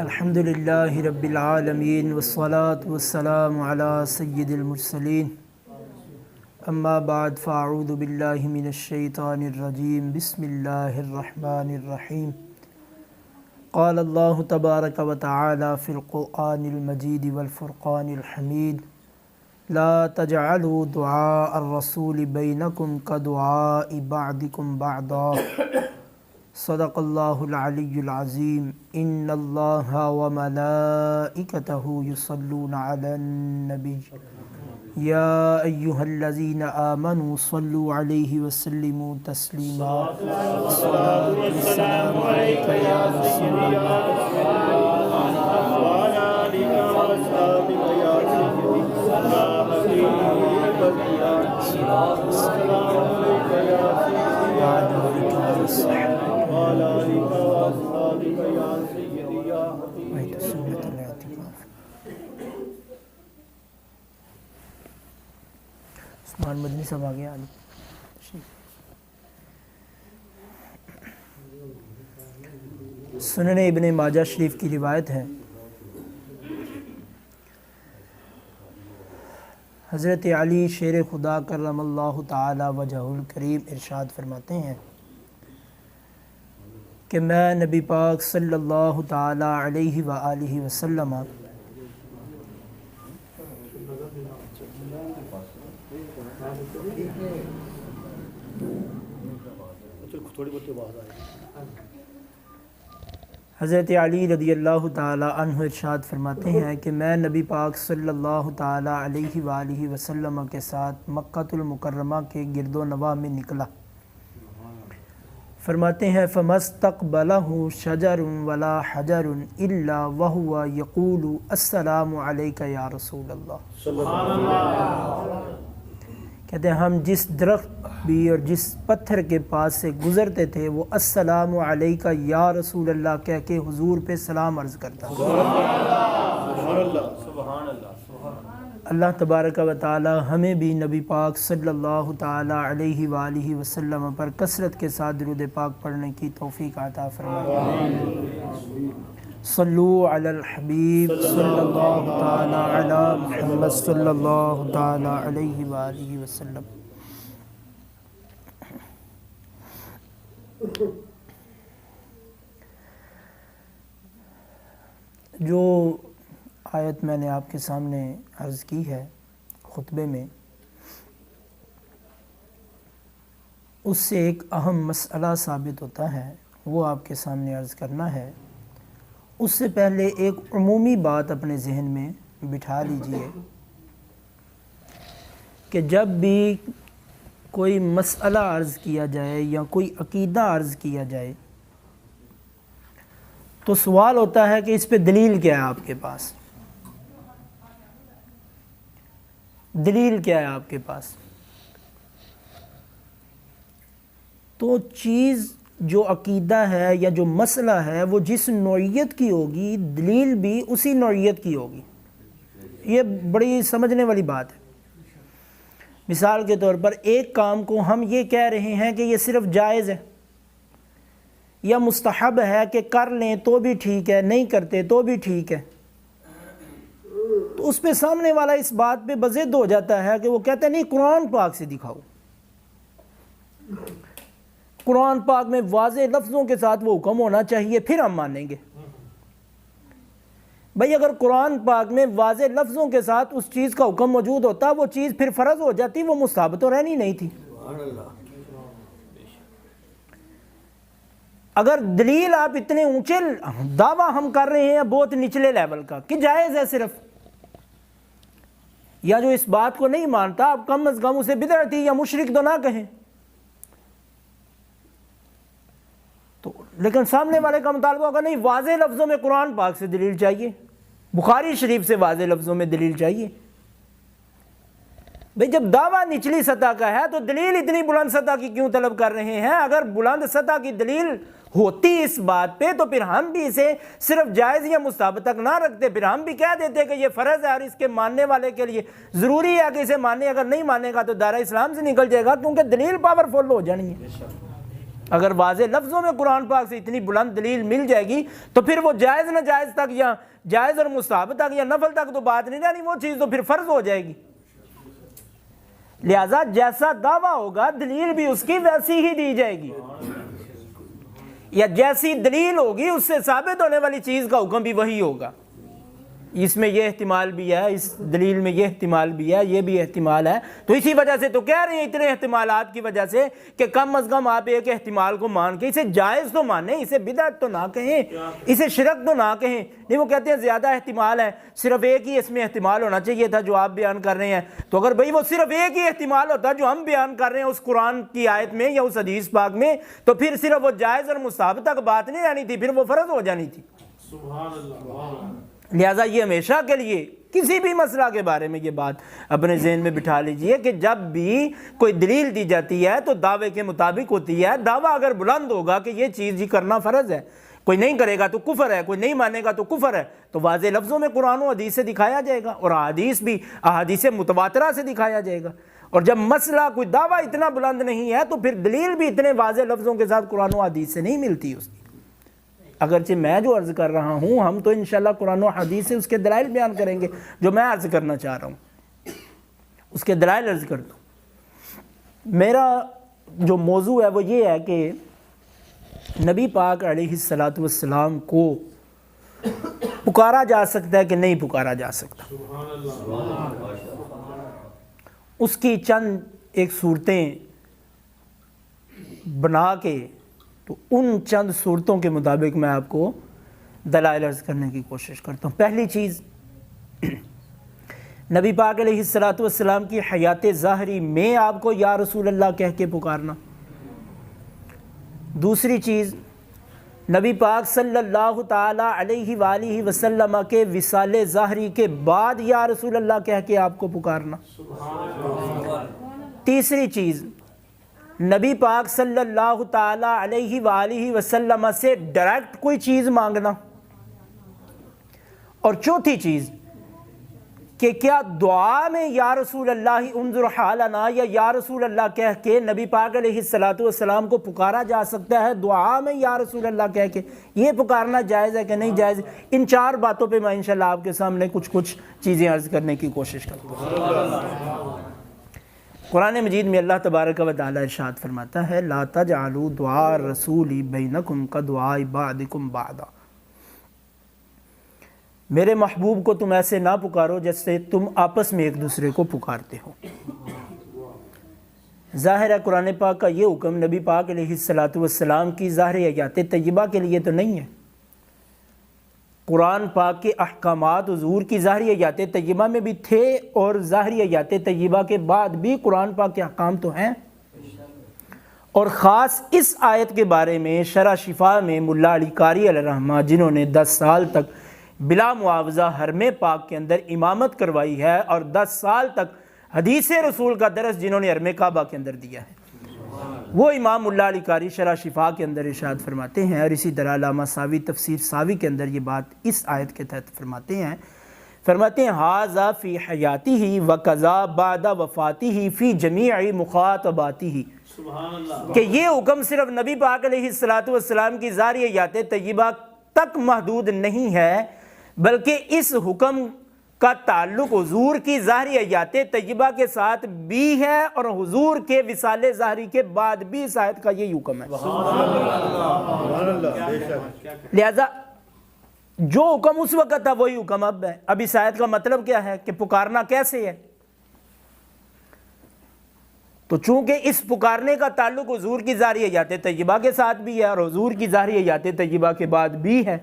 الحمدللہ رب العالمین والصلاة والسلام علی سید المرسلین اما بعد فاعوذ باللہ من الشیطان الرجیم بسم اللہ الرحمن الرحیم قال اللہ تبارک و تعالی فی القرآن المجید والفرقان الحمید لا تجعلوا دعاء الرسول بینکم کدعاء بعضکم بعضا صدق اللہ العلی العظیم ان اللہ وملائکتہ یصلون علی النبی یا ایہا الذین آمنوا صلوا علیہ وسلموا تسلیما الصلاة والسلام علیک یا رسول اللہ وعلی آلک واصحابک یا سیدی یا حبیب اللہ الصلاة والسلام علیک یا سیدی یا حبیب وعلی آلک واصحابک یا سیدی یا حبیب سنت الاعتکاف عثمان مدنی صاحب آ گیا سنن ابن ماجہ شریف کی روایت ہے، حضرت علی شیر خدا کرم اللہ تعالی وجہہ الکریم ارشاد فرماتے ہیں کہ میں نبی پاک صلی اللہ تعالی علیہ وآلہ وسلم حضرت علی رضی اللہ تعالی عنہ ارشاد فرماتے ہیں کہ میں نبی پاک صلی اللہ تعالی علیہ وآلہ وسلم کے ساتھ مکہ المکرمہ کے گرد و نواح میں نکلا۔ فرماتے ہیں فَمَسْتَقْبَلَهُ شَجَرٌ وَلَا حَجَرٌ إِلَّا وَهُوَ يَقُولُ السلام علیکہ یا رسول اللہ۔ سبحان اللہ۔ کہتے ہیں ہم جس درخت بھی اور جس پتھر کے پاس سے گزرتے تھے وہ السلام علیکہ یا رسول اللہ کہہ کے حضور پہ سلام عرض کرتا ہے۔ سبحان اللہ۔ اللہ تبارک و تعالی ہمیں بھی نبی پاک صلی اللہ تعالی علیہ وآلہ وسلم پر کثرت کے ساتھ درود پاک پڑھنے کی توفیق عطا فرمائے۔ صلو علی الحبیب صلی اللہ تعالی علی محمد صلی اللہ تعالی علیہ وآلہ وسلم۔ جو آیت میں نے آپ کے سامنے عرض کی ہے خطبے میں، اس سے ایک اہم مسئلہ ثابت ہوتا ہے، وہ آپ کے سامنے عرض کرنا ہے۔ اس سے پہلے ایک عمومی بات اپنے ذہن میں بٹھا لیجئے کہ جب بھی کوئی مسئلہ عرض کیا جائے یا کوئی عقیدہ عرض کیا جائے تو سوال ہوتا ہے کہ اس پہ دلیل کیا ہے آپ کے پاس؟ دلیل کیا ہے آپ کے پاس؟ تو چیز جو عقیدہ ہے یا جو مسئلہ ہے وہ جس نوعیت کی ہوگی دلیل بھی اسی نوعیت کی ہوگی۔ یہ بڑی سمجھنے والی بات ہے۔ مثال کے طور پر ایک کام کو ہم یہ کہہ رہے ہیں کہ یہ صرف جائز ہے یا مستحب ہے کہ کر لیں تو بھی ٹھیک ہے، نہیں کرتے تو بھی ٹھیک ہے، تو اس پہ سامنے والا اس بات پہ بضد ہو جاتا ہے کہ وہ کہتے ہیں نہیں قرآن پاک سے دکھاؤ، قرآن پاک میں واضح لفظوں کے ساتھ وہ حکم ہونا چاہیے پھر ہم مانیں گے۔ بھئی اگر قرآن پاک میں واضح لفظوں کے ساتھ اس چیز کا حکم موجود ہوتا وہ چیز پھر فرض ہو جاتی، وہ مستحب تو رہنی نہیں تھی۔ اگر دلیل آپ اتنے اونچے دعویٰ ہم کر رہے ہیں بہت نچلے لیول کا کہ جائز ہے صرف، یا جو اس بات کو نہیں مانتا آپ کم از کم اسے بدعتی یا مشرک تو نہ کہیں، تو لیکن سامنے والے کا مطالبہ ہوگا نہیں واضح لفظوں میں قرآن پاک سے دلیل چاہیے، بخاری شریف سے واضح لفظوں میں دلیل چاہیے۔ بھئی جب دعویٰ نچلی سطح کا ہے تو دلیل اتنی بلند سطح کی کیوں طلب کر رہے ہیں؟ اگر بلند سطح کی دلیل ہوتی اس بات پہ تو پھر ہم بھی اسے صرف جائز یا مستحب تک نہ رکھتے، پھر ہم بھی کہہ دیتے کہ یہ فرض ہے اور اس کے ماننے والے کے لیے ضروری ہے کہ اسے مانے، اگر نہیں مانے گا تو دائرہ اسلام سے نکل جائے گا، کیونکہ دلیل پاورفل ہو جانی ہے۔ اگر واضح لفظوں میں قرآن پاک سے اتنی بلند دلیل مل جائے گی تو پھر وہ جائز ناجائز تک یا جائز اور مستحب تک یا نفل تک تو بات نہیں رہنی، وہ چیز تو پھر فرض ہو جائے گی۔ لہذا جیسا دعویٰ ہوگا دلیل بھی اس کی ویسی ہی دی جائے گی، یا جیسی دلیل ہوگی اس سے ثابت ہونے والی چیز کا حکم بھی وہی ہوگا۔ اس میں یہ احتمال بھی ہے، اس دلیل میں یہ احتمال بھی ہے، یہ بھی احتمال ہے، تو اسی وجہ سے تو کہہ رہے ہیں اتنے احتمالات کی وجہ سے کہ کم از کم آپ ایک احتمال کو مان کے اسے جائز تو مانیں، اسے بدعت تو نہ کہیں، اسے شرک تو نہ کہیں۔ نہیں، وہ کہتے ہیں زیادہ احتمال ہے، صرف ایک ہی اس میں احتمال ہونا چاہیے تھا جو آپ بیان کر رہے ہیں، تو اگر بھئی وہ صرف ایک ہی احتمال ہوتا جو ہم بیان کر رہے ہیں اس قرآن کی آیت میں یا اس حدیث پاک میں، تو پھر صرف وہ جائز اور مستحب تک بات نہیں رہنی تھی، پھر وہ فرض ہو جانی تھی۔ سبحان اللہ۔ لہٰذا یہ ہمیشہ کے لیے کسی بھی مسئلہ کے بارے میں یہ بات اپنے ذہن میں بٹھا لیجئے کہ جب بھی کوئی دلیل دی جاتی ہے تو دعوے کے مطابق ہوتی ہے۔ دعویٰ اگر بلند ہوگا کہ یہ چیز ہی کرنا فرض ہے، کوئی نہیں کرے گا تو کفر ہے، کوئی نہیں مانے گا تو کفر ہے، تو واضح لفظوں میں قرآن و حدیث سے دکھایا جائے گا، اور حدیث بھی احادیث متواترہ سے دکھایا جائے گا۔ اور جب مسئلہ کوئی دعویٰ اتنا بلند نہیں ہے تو پھر دلیل بھی اتنے واضح لفظوں کے ساتھ قرآن و حدیث سے نہیں ملتی اس کی۔ اگرچہ میں جو عرض کر رہا ہوں، ہم تو انشاءاللہ قرآن و حدیث سے اس کے دلائل بیان کریں گے، جو میں عرض کرنا چاہ رہا ہوں اس کے دلائل عرض کرتا ہوں۔ میرا جو موضوع ہے وہ یہ ہے کہ نبی پاک علیہ الصلاۃ والسلام کو پکارا جا سکتا ہے کہ نہیں پکارا جا سکتا۔ اس کی چند ایک صورتیں بنا کے تو ان چند صورتوں کے مطابق میں آپ کو دلائل عرض کرنے کی کوشش کرتا ہوں۔ پہلی چیز، نبی پاک علیہ الصلاۃ والسلام کی حیات ظاہری میں آپ کو یا رسول اللہ کہہ کے پکارنا۔ دوسری چیز، نبی پاک صلی اللہ تعالی علیہ وآلہ وسلم کے وصال ظاہری کے بعد یا رسول اللہ کہہ کے آپ کو پکارنا۔ تیسری چیز، نبی پاک صلی اللہ تعالی علیہ وآلہ وسلم سے ڈائریکٹ کوئی چیز مانگنا۔ اور چوتھی چیز کہ کیا دعا میں یا رسول اللہ انظر حالنا یا رسول اللہ کہہ کے نبی پاک علیہ الصلاۃ والسلام کو پکارا جا سکتا ہے، دعا میں یا رسول اللہ کہہ کے یہ پکارنا جائز ہے کہ نہیں جائز؟ ان چار باتوں پہ میں انشاءاللہ آپ کے سامنے کچھ چیزیں عرض کرنے کی کوشش کرتا ہوں۔ قرآن مجید میں اللہ تبارک و تعالی ارشاد فرماتا ہے، لا تجعلوا دعاء الرسول بینکم کدعاء بعضکم بعضا، میرے محبوب کو تم ایسے نہ پکارو جیسے تم آپس میں ایک دوسرے کو پکارتے ہو۔ ظاہر ہے قرآن پاک کا یہ حکم نبی پاک علیہ الصلاۃ والسلام کی ظاہر حیات طیبہ کے لیے تو نہیں ہے۔ قرآن پاک کے احکامات حضور کی ظاہری حیات طیبہ میں بھی تھے، اور ظاہری حیات طیبہ کے بعد بھی قرآن پاک کے احکام تو ہیں۔ اور خاص اس آیت کے بارے میں شرح شفا میں ملا علی قاری علیہ الرحمہ، جنہوں نے 10 سال تک بلا معاوضہ حرم پاک کے اندر امامت کروائی ہے، اور 10 سال تک حدیث رسول کا درس جنہوں نے حرم کعبہ کے اندر دیا ہے، وہ امام اللہ علی قاری شرح شفا کے اندر ارشاد فرماتے ہیں، اور اسی طرح علامہ ساوی تفسیر ساوی کے اندر یہ بات اس آیت کے تحت فرماتے ہیں ھذا فی حیاتہ وقضا بعد وفاتہ فی جمیع مخاطباتہ، کہ یہ حکم صرف نبی پاک علیہ الصلاۃ والسلام کی ظاہری حیات طیبہ تک محدود نہیں ہے، بلکہ اس حکم کا تعلق حضور کی ظاہری حیات طیبہ کے ساتھ بھی ہے، اور حضور کے وصال ظاہری کے بعد بھی اس آیت کا یہی حکم ہے۔ لہذا جو حکم اس وقت تھا وہی حکم اب ہے۔ اب اس آیت کا مطلب کیا ہے کہ پکارنا کیسے ہے؟ تو چونکہ اس پکارنے کا تعلق حضور کی ظاہری حیات طیبہ کے ساتھ بھی ہے اور حضور کی ظاہری حیات طیبہ کے بعد بھی ہے،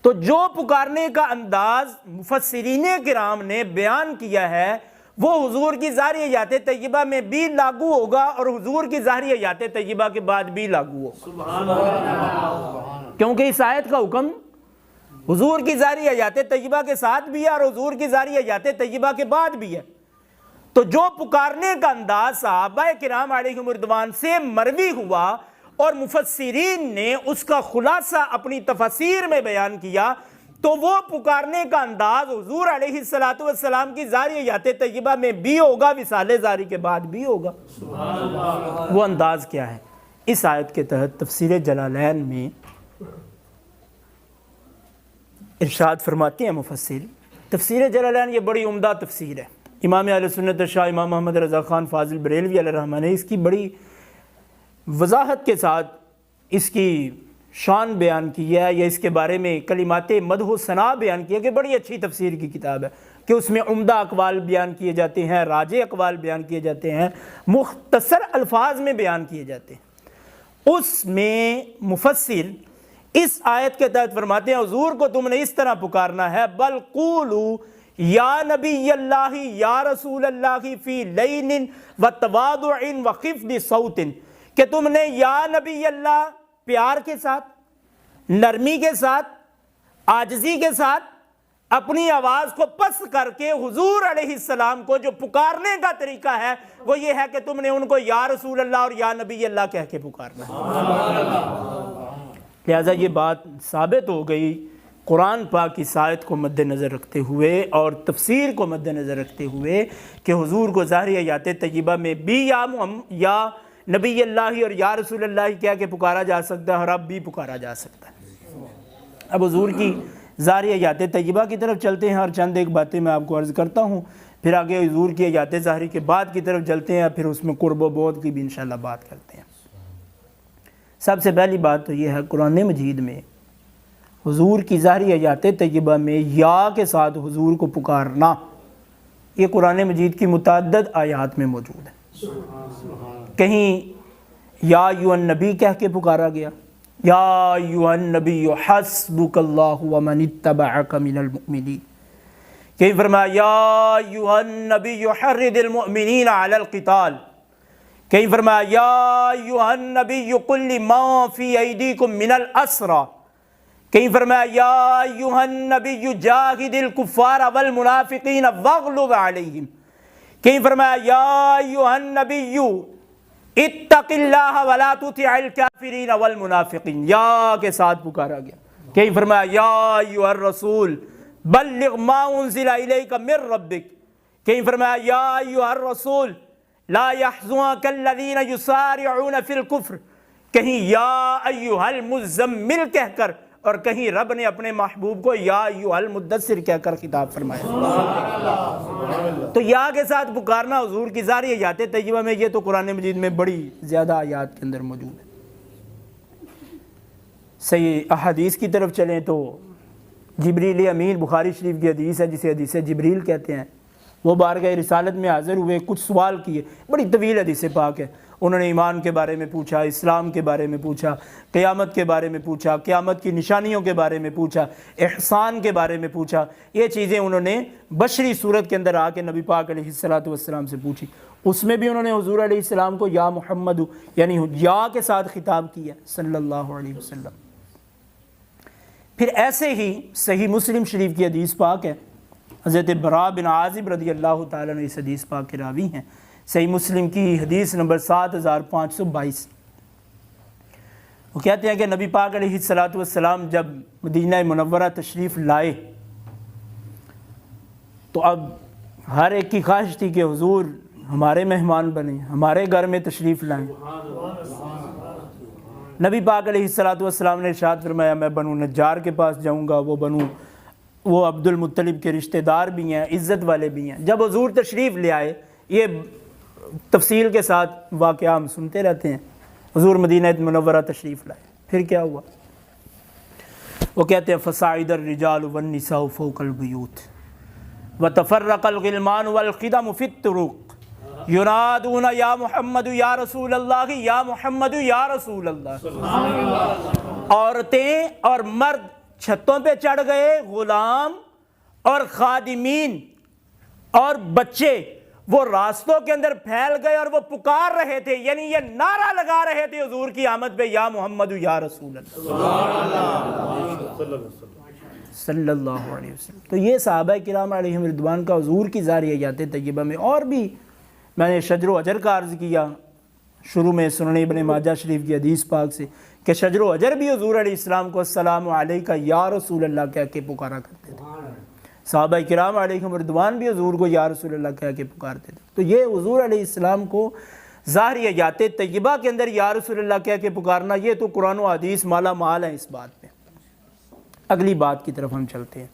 تو جو پکارنے کا انداز مفسرین کرام نے بیان کیا ہے وہ حضور کی ظاہری حیات طیبہ میں بھی لاگو ہوگا اور حضور کی ظاہری حیات طیبہ کے بعد بھی لاگو ہوگا، کیونکہ اس آیت کا حکم حضور کی ظاہری حیات طیبہ کے ساتھ بھی ہے اور حضور کی ظاہری حیات طیبہ کے بعد بھی ہے۔ تو جو پکارنے کا انداز صحابہ کرام علیہم رضوان سے مروی ہوا اور مفسرین نے اس کا خلاصہ اپنی تفسیر میں بیان کیا، تو وہ پکارنے کا انداز حضور علیہ الصلاۃ والسلام کی ظاہری حیات طیبہ میں بھی ہوگا، وصال ظاہری کے بعد بھی ہوگا۔ وہ انداز کیا ہے؟ اس آیت کے تحت تفسیر جلالین میں ارشاد فرماتے ہیں مفسر، تفسیر جلالین یہ بڑی عمدہ تفسیر ہے۔ امام اہل سنت شاہ امام محمد رضا خان فاضل بریلوی علیہ الرحمہ نے اس کی بڑی وضاحت کے ساتھ اس کی شان بیان کی ہے، یا اس کے بارے میں کلمات مدح و ثنا بیان کیا کہ بڑی اچھی تفسیر کی کتاب ہے، کہ اس میں عمدہ اقوال بیان کیے جاتے ہیں، راجع اقوال بیان کیے جاتے ہیں، مختصر الفاظ میں بیان کیے جاتے ہیں۔ اس میں مفسر اس آیت کے تحت فرماتے ہیں حضور کو تم نے اس طرح پکارنا ہے، بل قولوا یا نبی اللہ یا رسول اللہ فی لین و تواضع و خفض صوت، کہ تم نے یا نبی اللہ پیار کے ساتھ، نرمی کے ساتھ، عاجزی کے ساتھ اپنی آواز کو پست کر کے حضور علیہ السلام کو جو پکارنے کا طریقہ ہے وہ یہ ہے کہ تم نے ان کو یا رسول اللہ اور یا نبی اللہ کہہ کے پکارنا ہے۔ لہٰذا یہ بات ثابت ہو گئی قرآن پاک کی آیت کو مد نظر رکھتے ہوئے اور تفسیر کو مد نظر رکھتے ہوئے کہ حضور کو ظاہری آیات طیبہ میں بھی یا نبی اللہ اور یا رسول اللہ کہہ کے پکارا جا سکتا ہے، اور اب بھی پکارا جا سکتا ہے۔ اب حضور کی ظاہری آیات طیبہ کی طرف چلتے ہیں، اور چند ایک باتیں میں آپ کو عرض کرتا ہوں، پھر آگے حضور کی آیات ظاہری کے بعد کی طرف چلتے ہیں، پھر اس میں قرب و بعد کی بھی انشاءاللہ بات کرتے ہیں۔ سب سے پہلی بات تو یہ ہے قرآن مجید میں حضور کی ظاہری آیات طیبہ میں یا کے ساتھ حضور کو پکارنا، یہ قرآن مجید کی متعدد آیات میں موجود ہے۔ کہیں یا ایھا النبی کہہ کے پکارا گیا، یا ایھا النبی حسبک اللہ ومن اتبعک من المؤمنین، کہیں فرمایا یا ایھا النبی حرض المؤمنین علی القتال، کہیں فرمایا یا ایھا النبی قل لمن فی ایدیکم من الاسری، کہیں فرمایا یا ایھا النبی جاہد الکفار والمنافقین واغلظ علیہم، کہیں فرمایا یا ایھا النبی اتق اللہ ولا تطع الکافرین والمنافقین، یا کے ساتھ پکارا گیا، کہیں فرمایا یا ایھا الرسول بلغ ما انزل الیک من ربک، کہیں فرمایا یا ایھا الرسول لا يحزنك الذين يسارعون في الكفر، کہیں یا ایھا المزمل کہہ کر، اور کہیں رب نے اپنے محبوب کو یا ایھا المدثر کہہ کر خطاب فرمایا۔ تو یا کے ساتھ پکارنا حضور کی ظاہری آیات طیبہ میں، یہ تو قرآن مجید میں بڑی زیادہ آیات کے اندر موجود ہے۔ صحیح احادیث کی طرف چلیں تو جبریل امین بخاری شریف کی حدیث ہے جسے حدیث جبریل کہتے ہیں، وہ بارگاہ رسالت میں حاضر ہوئے، کچھ سوال کیے، بڑی طویل حدیث پاک ہے۔ انہوں نے ایمان کے بارے میں پوچھا، اسلام کے بارے میں پوچھا، قیامت کے بارے میں پوچھا، قیامت کی نشانیوں کے بارے میں پوچھا، احسان کے بارے میں پوچھا، یہ چیزیں انہوں نے بشری صورت کے اندر آ کے نبی پاک علیہ السلام سے پوچھی۔ اس میں بھی انہوں نے حضور علیہ السلام کو یا محمد یعنی یا کے ساتھ خطاب کیا صلی اللہ علیہ وسلم۔ پھر ایسے ہی صحیح مسلم شریف کی حدیث پاک ہے، حضرت براء بن عازب رضی اللہ تعالیٰ عنہ اس حدیث پاک کے راوی ہیں، صحیح مسلم کی حدیث نمبر 7522۔ وہ کہتے ہیں کہ نبی پاک علیہ السلام جب مدینہ منورہ تشریف لائے تو اب ہر ایک کی خواہش تھی کہ حضور ہمارے مہمان بنیں، ہمارے گھر میں تشریف لائیں۔ نبی پاک علیہ السلام نے ارشاد فرمایا میں بنو نجار کے پاس جاؤں گا، وہ عبد المطلب کے رشتہ دار بھی ہیں، عزت والے بھی ہیں۔ جب حضور تشریف لے آئے، یہ تفصیل کے ساتھ واقعہ ہم سنتے رہتے ہیں، حضور مدینہ منورہ تشریف لائے، پھر کیا ہوا؟ وہ کہتے ہیں فصعد الرجال والنساء فوق البیوت وتفرق الغلمان والخدم فی الطرق ینادون یا محمد یا رسول اللہ یا محمد یا رسول اللہ۔ عورتیں اور مرد چھتوں پہ چڑھ گئے، غلام اور خادمین اور بچے وہ راستوں کے اندر پھیل گئے اور وہ پکار رہے تھے، یعنی یہ نعرہ لگا رہے تھے حضور کی آمد پہ یا محمد یا رسول اللہ صلی اللہ علیہ وسلم۔ تو یہ صحابہ کرام علیہم رضوان کا حضور کی ظاہری آیات طیبہ میں، اور بھی میں نے شجر و حجر کا عرض کیا شروع میں سنن ابن ماجہ شریف کی حدیث پاک سے کہ شجر و حجر بھی حضور علیہ السلام کو السلام علیکہ یا رسول اللہ کہہ کے پکارا کرتے تھے، صحابہ کرام علیہم رضوان بھی حضور کو یا رسول اللہ کہہ کے پکارتے تھے۔ تو یہ حضور علیہ السلام کو ظاہری آیات طیبہ کے اندر یا رسول اللہ کہہ کے پکارنا، یہ تو قرآن و حدیث مالا مال ہے اس بات پہ۔ اگلی بات کی طرف ہم چلتے ہیں۔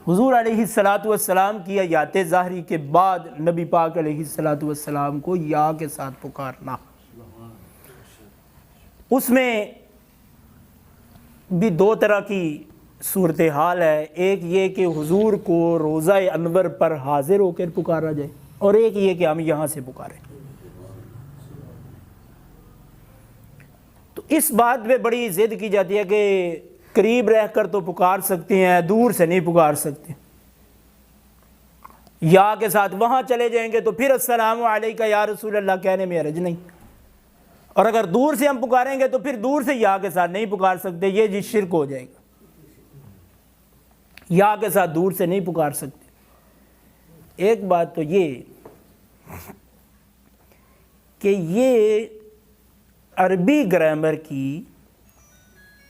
حضور علیہ السلام کی آیات ظاہری کے بعد نبی پاک علیہ السلام کو یا کے ساتھ پکارنا، اس میں بھی دو طرح کی صورتحال ہے۔ ایک یہ کہ حضور کو روضہ انور پر حاضر ہو کر پکارا جائے، اور ایک یہ کہ ہم یہاں سے پکاریں۔ تو اس بات پہ بڑی ضد کی جاتی ہے کہ قریب رہ کر تو پکار سکتے ہیں، دور سے نہیں پکار سکتے۔ یا کے ساتھ وہاں چلے جائیں گے تو پھر السلام علیکہ یا رسول اللہ کہنے میں حرج نہیں، اور اگر دور سے ہم پکاریں گے تو پھر دور سے یا کے ساتھ نہیں پکار سکتے، یہ جی شرک ہو جائے گا۔ یا کے ساتھ دور سے نہیں پکار سکتے۔ ایک بات تو یہ کہ یہ عربی گرامر کی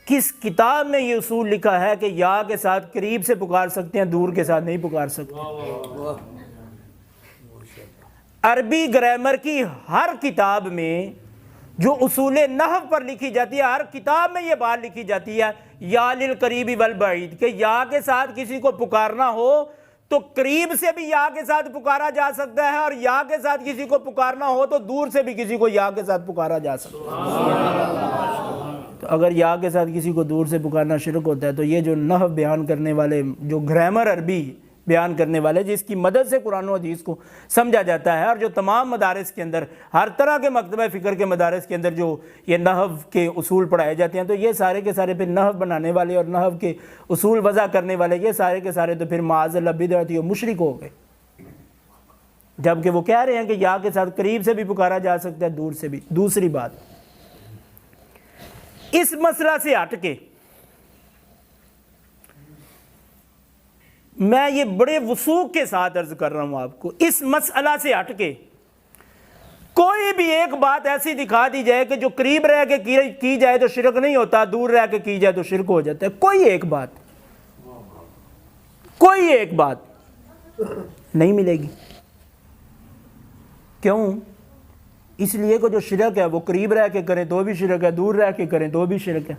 کس کتاب میں یہ اصول لکھا ہے کہ یا کے ساتھ قریب سے پکار سکتے ہیں، دور کے ساتھ نہیں پکار سکتے؟ عربی گرامر کی ہر کتاب میں جو اصول نحو پر لکھی جاتی ہے، ہر کتاب میں یہ بات لکھی جاتی ہے یا للقریب والبعید، کہ یا کے ساتھ کسی کو پکارنا ہو تو قریب سے بھی یا کے ساتھ پکارا جا سکتا ہے، اور یا کے ساتھ کسی کو پکارنا ہو تو دور سے بھی کسی کو یا کے ساتھ پکارا جا سکتا ہے۔ تو اگر یا کے ساتھ کسی کو دور سے پکارنا شرک ہوتا ہے تو یہ جو نحو بیان کرنے والے، جو گرامر عربی بیان کرنے والے جس کی مدد سے قرآن و حدیث کو سمجھا جاتا ہے، اور جو تمام مدارس کے اندر، ہر طرح کے مکتبہ فکر کے مدارس کے اندر جو یہ نحو کے اصول پڑھائے جاتے ہیں، تو یہ سارے کے سارے پھر نحو بنانے والے اور نحو کے اصول وضع کرنے والے یہ سارے کے سارے تو پھر معاذ اللہ بدعتی و مشرک ہو گئے، جبکہ وہ کہہ رہے ہیں کہ یا کے ساتھ قریب سے بھی پکارا جا سکتا ہے، دور سے بھی۔ دوسری بات، اس مسئلہ سے ہٹ کے میں یہ بڑے وثوق کے ساتھ عرض کر رہا ہوں آپ کو، اس مسئلہ سے ہٹ کے کوئی بھی ایک بات ایسی دکھا دی جائے کہ جو قریب رہ کے کی جائے تو شرک نہیں ہوتا، دور رہ کے کی جائے تو شرک ہو جاتا ہے، کوئی ایک بات نہیں ملے گی۔ کیوں؟ اس لیے کہ جو شرک ہے وہ قریب رہ کے کریں تو بھی شرک ہے، دور رہ کے کریں تو بھی شرک ہے۔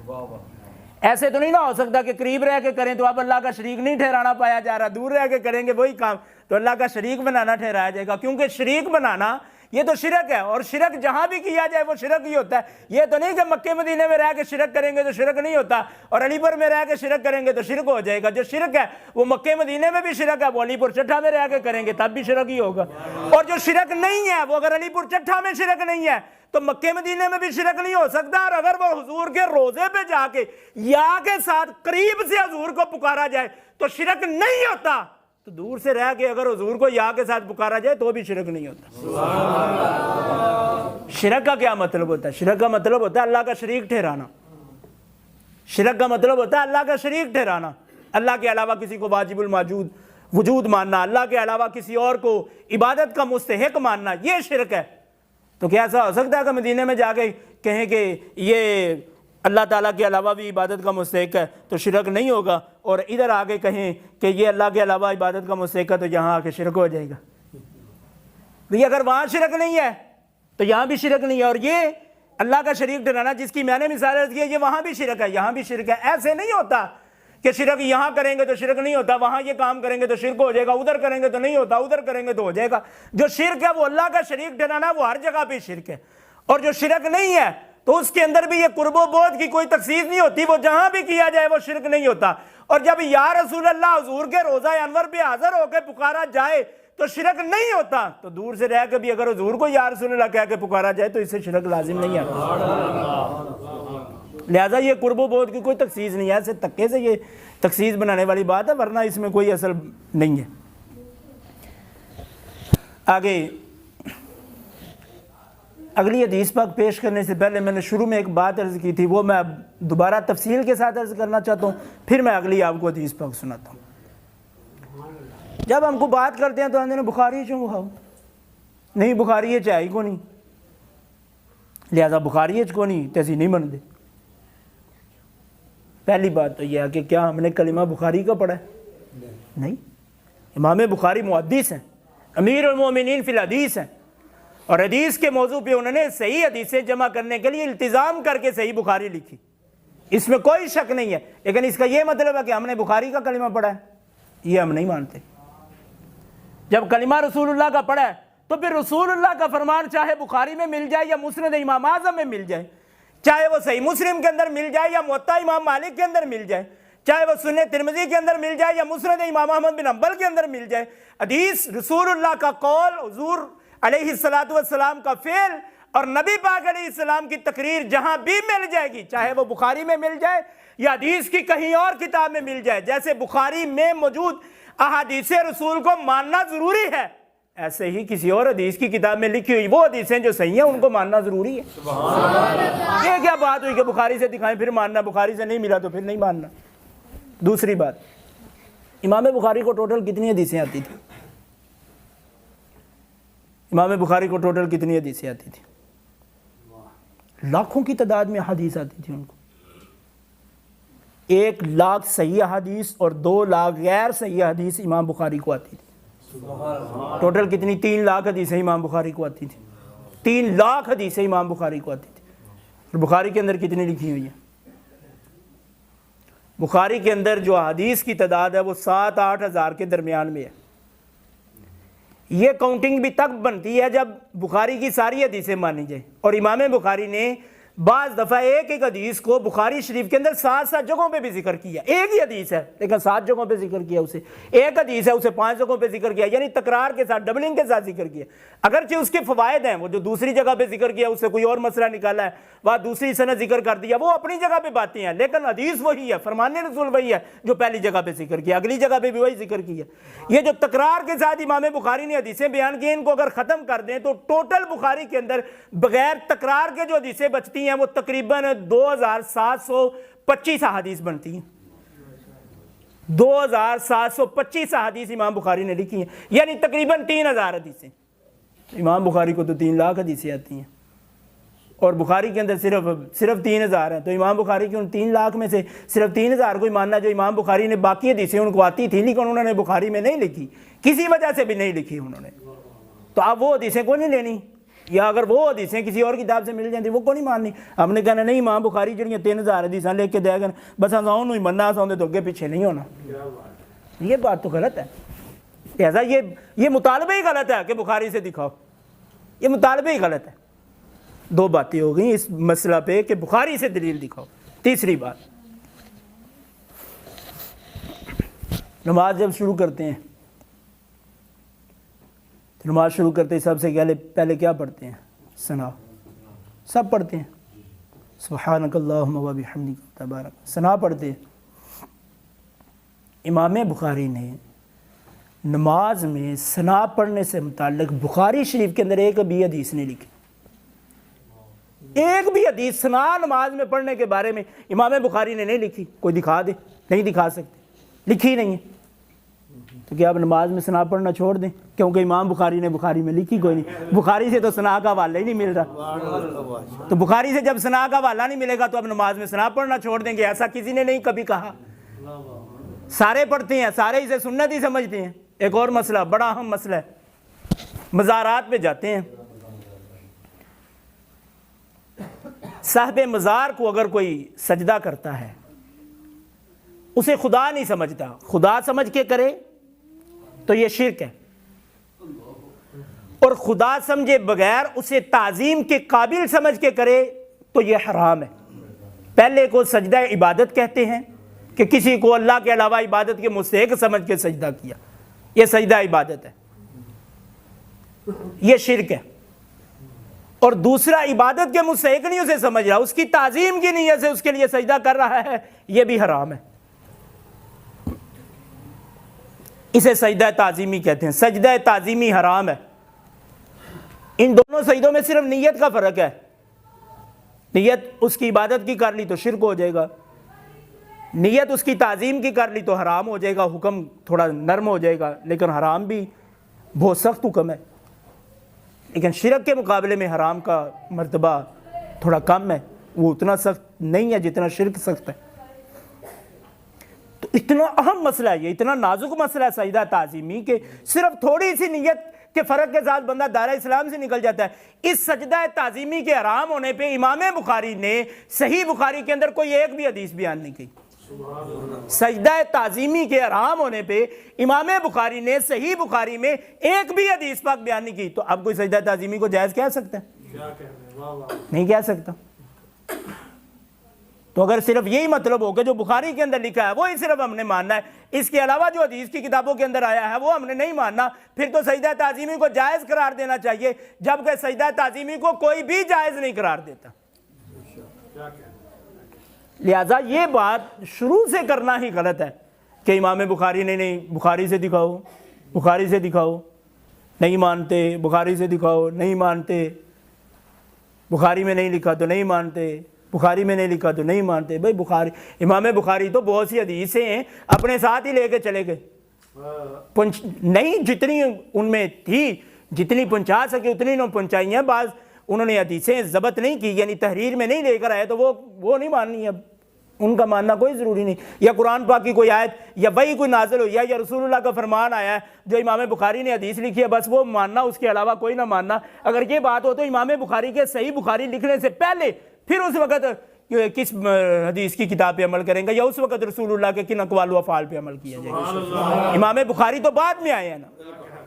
ایسے تو نہیں نہ ہو سکتا کہ قریب رہ کے کریں تو اب اللہ کا شریک نہیں ٹھہرانا پایا جا رہا، دور رہ کے کریں گے وہی کام تو اللہ کا شریک بنانا ٹھہرایا جائے گا، کیونکہ شریک بنانا یہ تو شرک ہے، اور شرک جہاں بھی کیا جائے وہ شرک ہی ہوتا ہے۔ یہ تو نہیں کہ مکے مدینے میں رہ کے شرک کریں گے تو شرک نہیں ہوتا، اور علی پور میں رہ کے شرک کریں گے تو شرک ہو جائے گا۔ جو شرک ہے وہ مکے مدینے میں بھی شرک ہے، وہ علی پور چٹھا میں رہ کے کریں گے تب بھی شرک ہی ہوگا، اور جو شرک نہیں ہے وہ اگر علی پور چٹھا میں شرک نہیں ہے تو مکے مدینے میں بھی شرک نہیں ہو سکتا، اور اگر وہ حضور کے روزے پہ جا کے یا کے ساتھ قریب سے حضور کو پکارا جائے تو شرک نہیں ہوتا، تو دور سے رہ کے اگر حضور کو یا کے ساتھ پکارا جائے تو بھی شرک نہیں ہوتا۔ شرک کا کیا مطلب ہوتا ہے؟ شرک کا مطلب ہوتا ہے اللہ کا شریک ٹھہرانا۔ شرک کا مطلب ہوتا ہے اللہ کا شریک ٹھہرانا، اللہ کے علاوہ کسی کو واجب الموجود وجود ماننا، اللہ کے علاوہ کسی اور کو عبادت کا مستحق ماننا، یہ شرک ہے۔ تو کیا ایسا ہو سکتا ہے کہ مدینے میں جا کے کہیں کہ یہ اللہ تعالیٰ کے علاوہ بھی عبادت کا مستحق ہے تو شرک نہیں ہوگا، اور ادھر آگے کہیں کہ یہ اللہ کے علاوہ عبادت کا مستحق ہے تو یہاں آ کے شرک ہو جائے گا؟ بھئی اگر وہاں شرک نہیں ہے تو یہاں بھی شرک نہیں ہے، اور یہ اللہ کا شریک ٹھہرانا جس کی میں نے مثال عرض کی ہے، یہ وہاں بھی شرک ہے یہاں بھی شرک ہے۔ ایسے نہیں ہوتا کہ شرک یہاں کریں گے تو شرک نہیں ہوتا، وہاں یہ کام کریں گے تو شرک ہو جائے گا، ادھر کریں گے تو نہیں ہوتا، ادھر کریں گے تو ہو جائے گا۔ جو شرک ہے وہ اللہ کا شریک ٹھہرانا، وہ ہر جگہ پہ شرک ہے، اور جو شرک نہیں ہے تو اس کے اندر بھی یہ قرب و بعد کی کوئی تخصیص نہیں ہوتی، وہ جہاں بھی کیا جائے وہ شرک نہیں ہوتا۔ اور جب یا رسول اللہ حضور کے روضہ انور پہ حاضر ہو کے پکارا جائے تو شرک نہیں ہوتا، تو دور سے رہ کے بھی اگر حضور کو یا رسول اللہ کہہ کے پکارا جائے تو اس سے شرک لازم نہیں ہے۔ لہٰذا یہ قرب و بعد کی کوئی تخصیص نہیں ہے، ایسے تکے سے یہ تخصیص بنانے والی بات ہے، ورنہ اس میں کوئی اصل نہیں ہے۔ آگے اگلی حدیث پاک پیش کرنے سے پہلے میں نے شروع میں ایک بات عرض کی تھی، وہ میں اب دوبارہ تفصیل کے ساتھ عرض کرنا چاہتا ہوں، پھر میں اگلی آپ کو حدیث پاک سناتا ہوں۔ جب ہم کو بات کرتے ہیں تو ہم نے بخاری چوں کھاؤ نہیں، بخاری چاہی کو نہیں، لہذا بخاری کو نہیں تیسی نہیں بن دے۔ پہلی بات تو یہ ہے کہ کیا ہم نے کلمہ بخاری کا پڑھا ہے؟ نہیں۔ امام بخاری محدث ہیں، امیر المومنین فی الحدیث ہیں، اور حدیث کے موضوع پہ انہوں نے صحیح حدیثیں جمع کرنے کے لیے التزام کر کے صحیح بخاری لکھی، اس میں کوئی شک نہیں ہے، لیکن اس کا یہ مطلب ہے کہ ہم نے بخاری کا کلمہ پڑھا ہے، یہ ہم نہیں مانتے۔ جب کلمہ رسول اللہ کا پڑھا ہے تو پھر رسول اللہ کا فرمان چاہے بخاری میں مل جائے یا مسند امام اعظم میں مل جائے، چاہے وہ صحیح مسلم کے اندر مل جائے یا موطا امام مالک کے اندر مل جائے، چاہے وہ سنن ترمذی کے اندر مل جائے یا مسند امام احمد بن حنبل کے اندر مل جائے، حدیث رسول اللہ کا قول، حضور علیہ الصلوۃ والسلام کا فعل اور نبی پاک علیہ السلام کی تقریر جہاں بھی مل جائے گی، چاہے وہ بخاری میں مل جائے یا حدیث کی کہیں اور کتاب میں مل جائے، جیسے بخاری میں موجود احادیث رسول کو ماننا ضروری ہے، ایسے ہی کسی اور حدیث کی کتاب میں لکھی ہوئی وہ حدیثیں جو صحیح ہیں ان کو ماننا ضروری ہے۔ یہ کیا بات ہوئی کہ بخاری سے دکھائیں پھر ماننا، بخاری سے نہیں ملا تو پھر نہیں ماننا۔ دوسری بات، امام بخاری کو ٹوٹل کتنی حدیثیں آتی تھی؟ امام بخاری کو ٹوٹل کتنی حدیثیں آتی تھی؟ لاکھوں کی تعداد میں حدیث آتی تھی ان کو، 1,00,000 صحیح حدیث اور 2,00,000 غیر صحیح حدیث امام بخاری کو آتی تھی۔ ٹوٹل کتنی؟ 3,00,000 حدیثیں امام بخاری کو آتی تھی، 3,00,000 حدیثیں امام بخاری کو آتی تھی۔ اور بخاری کے اندر کتنی لکھی ہوئی ہیں؟ بخاری کے اندر جو حدیث کی تعداد ہے وہ 7-8 ہزار کے درمیان میں ہے۔ یہ کاؤنٹنگ بھی تک بنتی ہے جب بخاری کی ساری حدیثیں مانی جائیں، اور امام بخاری نے بعض دفعہ ایک حدیث کو بخاری شریف کے اندر 7 جگہوں پہ بھی ذکر کیا، ایک ہی حدیث ہے لیکن 7 جگہوں پہ ذکر کیا، اسے ایک حدیث ہے اسے 5 جگہوں پہ ذکر کیا، یعنی تکرار کے ساتھ، ڈبلنگ کے ساتھ ذکر کیا، اگرچہ اس کے فوائد ہیں، وہ جو دوسری جگہ پہ ذکر کیا اس سے کوئی اور مسئلہ نکالا ہے، وہ دوسری سند ذکر کر دیا، وہ اپنی جگہ پہ باتیں ہیں، لیکن حدیث وہی ہے، فرمان رسول وہی ہے جو پہلی جگہ پہ ذکر کیا، اگلی جگہ پہ بھی وہی ذکر کیا۔ یہ جو تکرار کے ساتھ امام بخاری نے حدیثیں بیان کی، ان کو اگر ختم کر دیں تو ٹوٹل بخاری کے اندر بغیر تکرار کے جو حدیثیں بچتی ہیں وہ تقریباً 2,725 احادیث بنتی ہیں، 2,725 احادیث امام بخاری نے لکھی ہیں، یعنی تقریباً 3,000 حدیثیں۔ امام بخاری کو تو 3,00,000 حدیثیں آتی ہیں اور بخاری کے اندر صرف 3,000 ہیں، تو امام بخاری کی ان 3,00,000 میں سے صرف 3,000 کو ماننا جو امام بخاری نے باقی حدیثیں ان کو آتی تھی لیکن انہوں نے بخاری میں نہیں لکھی، کسی وجہ سے بھی نہیں لکھی انہوں نے، تو اب وہ حدیثیں کو نہیں لینی، یا اگر وہ حدیثیں کسی اور کتاب سے مل جاتی وہ کو نہیں ماننی۔ ہم نے کہنا نہیں، امام بخاری جڑیاں 3,000 حدیثیں لے کے دے گا بس ہم ہی مننا سوندے تو اگے پیچھے نہیں ہونا، یہ بات تو غلط ہے۔ لہذا یہ مطالبہ ہی غلط ہے کہ بخاری سے دکھاؤ، یہ مطالبہ ہی غلط ہے۔ 2 باتیں ہو گئیں اس مسئلہ پہ کہ بخاری سے دلیل دکھاؤ۔ تیسری بات، نماز جب شروع کرتے ہیں، نماز شروع کرتے سب سے پہلے کیا پڑھتے ہیں؟ ثنا، سب پڑھتے ہیں، سبحانک اللہم و بحمدک تبارک، ثنا پڑھتے ہیں۔ امام بخاری نے نماز میں ثنا پڑھنے سے متعلق بخاری شریف کے اندر ایک بھی حدیث نہیں لکھی، ایک بھی حدیث ثنا نماز میں پڑھنے کے بارے میں امام بخاری نے نہیں لکھی۔ کوئی دکھا دے، نہیں دکھا سکتے، لکھی نہیں ہے، تو کیا آپ نماز میں ثنا پڑھنا چھوڑ دیں کیونکہ امام بخاری نے بخاری میں لکھی کوئی نہیں؟ بخاری سے تو ثنا کا حوالہ ہی نہیں مل رہا، تو بخاری سے جب ثنا کا حوالہ نہیں ملے گا تو اب نماز میں ثنا پڑھنا چھوڑ دیں گے؟ ایسا کسی نے نہیں کبھی کہا، سارے پڑھتے ہیں، سارے اسے سنت ہی سمجھتے ہیں۔ ایک اور مسئلہ، بڑا اہم مسئلہ ہے، مزارات پہ جاتے ہیں، صاحب مزار کو اگر کوئی سجدہ کرتا ہے اسے خدا نہیں سمجھتا، خدا سمجھ کے کرے تو یہ شرک ہے، اور خدا سمجھے بغیر اسے تعظیم کے قابل سمجھ کے کرے تو یہ حرام ہے۔ پہلے کو سجدہ عبادت کہتے ہیں کہ کسی کو اللہ کے علاوہ عبادت کے مستحق سمجھ کے سجدہ کیا، یہ سجدہ عبادت ہے، یہ شرک ہے۔ اور دوسرا عبادت کے مستحق نہیں اسے سمجھ رہا، اس کی تعظیم کی نیت سے اس کے لیے سجدہ کر رہا ہے، یہ بھی حرام ہے، اسے سجدہ تعظیمی کہتے ہیں۔ سجدہ تعظیمی حرام ہے۔ ان دونوں سجدوں میں صرف نیت کا فرق ہے، نیت اس کی عبادت کی کر لی تو شرک ہو جائے گا، نیت اس کی تعظیم کی کر لی تو حرام ہو جائے گا، حکم تھوڑا نرم ہو جائے گا، لیکن حرام بھی بہت سخت حکم ہے، لیکن شرک کے مقابلے میں حرام کا مرتبہ تھوڑا کم ہے، وہ اتنا سخت نہیں ہے جتنا شرک سخت ہے۔ تو اتنا اہم مسئلہ ہے یہ، اتنا نازک مسئلہ ہے سجدہ تعظیمی کہ صرف تھوڑی سی نیت کہ فرق کے ساتھ بندہ دائرہ اسلام سے نکل جاتا ہے۔ اس سجدہ تعظیمی کے حرام ہونے پہ امام بخاری نے صحیح بخاری کے اندر کوئی ایک بھی حدیث بیان نہیں کی۔ سجدہ تعظیمی کے حرام ہونے پہ امام بخاری نے صحیح بخاری میں ایک بھی حدیث پاک بیان نہیں کی، تو اب کوئی سجدہ تعظیمی کو جائز کہہ سکتا ہے؟ نہیں کہہ سکتا۔ تو اگر صرف یہی مطلب ہو کہ جو بخاری کے اندر لکھا ہے وہی صرف ہم نے ماننا ہے، اس کے علاوہ جو حدیث کی کتابوں کے اندر آیا ہے وہ ہم نے نہیں ماننا، پھر تو سجدہ تعظیمی کو جائز قرار دینا چاہیے، جبکہ سجدہ تعظیمی کو کوئی بھی جائز نہیں قرار دیتا۔ لہٰذا یہ بات شروع سے کرنا ہی غلط ہے کہ امام بخاری نے نہیں، بخاری سے دکھاؤ، بخاری سے دکھاؤ، نہیں مانتے، بخاری سے دکھاؤ، نہیں مانتے، بخاری میں نہیں لکھا تو نہیں مانتے، بخاری میں نہیں لکھا تو نہیں مانتے۔ بھائی بخاری، امام بخاری تو بہت سی حدیثیں ہیں اپنے ساتھ ہی لے کے چلے گئے، نہیں جتنی ان میں تھی، جتنی پہنچا سکے اتنی انہوں نے پہنچائی ہیں، بعض انہوں نے حدیثیں ضبط نہیں کی، یعنی تحریر میں نہیں لے کر آئے تو وہ نہیں ماننی، اب ان کا ماننا کوئی ضروری نہیں۔ یا قرآن پاک کی کوئی آیت یا وہی کوئی نازل ہوئی ہے یا رسول اللہ کا فرمان آیا ہے جو امام بخاری نے حدیث لکھی ہے، بس وہ ماننا، اس کے علاوہ کوئی نہ ماننا۔ اگر یہ بات ہو تو امام بخاری کے صحیح بخاری لکھنے سے پہلے پھر اس وقت کس حدیث کی کتاب پہ عمل کریں گے، یا اس وقت رسول اللہ کے کن اقوال و افعال پہ عمل کیا جائے گا۔ امام بخاری تو بعد میں آئے ہیں نا،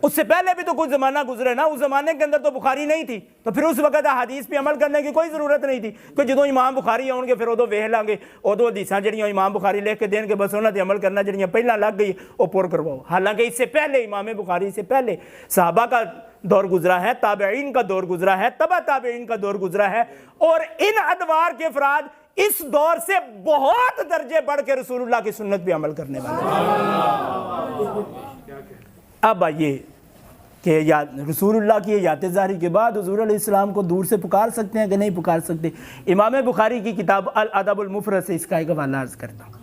اس سے پہلے بھی تو کچھ زمانہ گزرے نا، اس زمانے کے اندر تو بخاری نہیں تھی، تو پھر اس وقت حدیث پہ عمل کرنے کی کوئی ضرورت نہیں تھی کہ جدوں امام بخاری آؤ گے پھر ادو ویکھ لیں گے، ادو حدیثاں جڑیاں امام بخاری لکھ کے دین گے بس انہاں تے عمل کرنا، جڑیاں پہلاں لگ گئی وہ پور کرواؤ۔ حالانکہ اس سے پہلے امام بخاری سے پہلے صحابہ کا دور گزرا ہے، تابعین کا دور گزرا ہے، تبع تابعین کا دور گزرا ہے، اور ان ادوار کے افراد اس دور سے بہت درجے بڑھ کے رسول اللہ کی سنت پہ عمل کرنے والے ہیں۔ اب آئیے کہ رسول اللہ کی حیات ظاہری کے بعد حضور علیہ السلام کو دور سے پکار سکتے ہیں کہ نہیں پکار سکتے؟ امام بخاری کی کتاب الادب المفرد سے اس کا ایک حوالہ عرض کرتا ہوں۔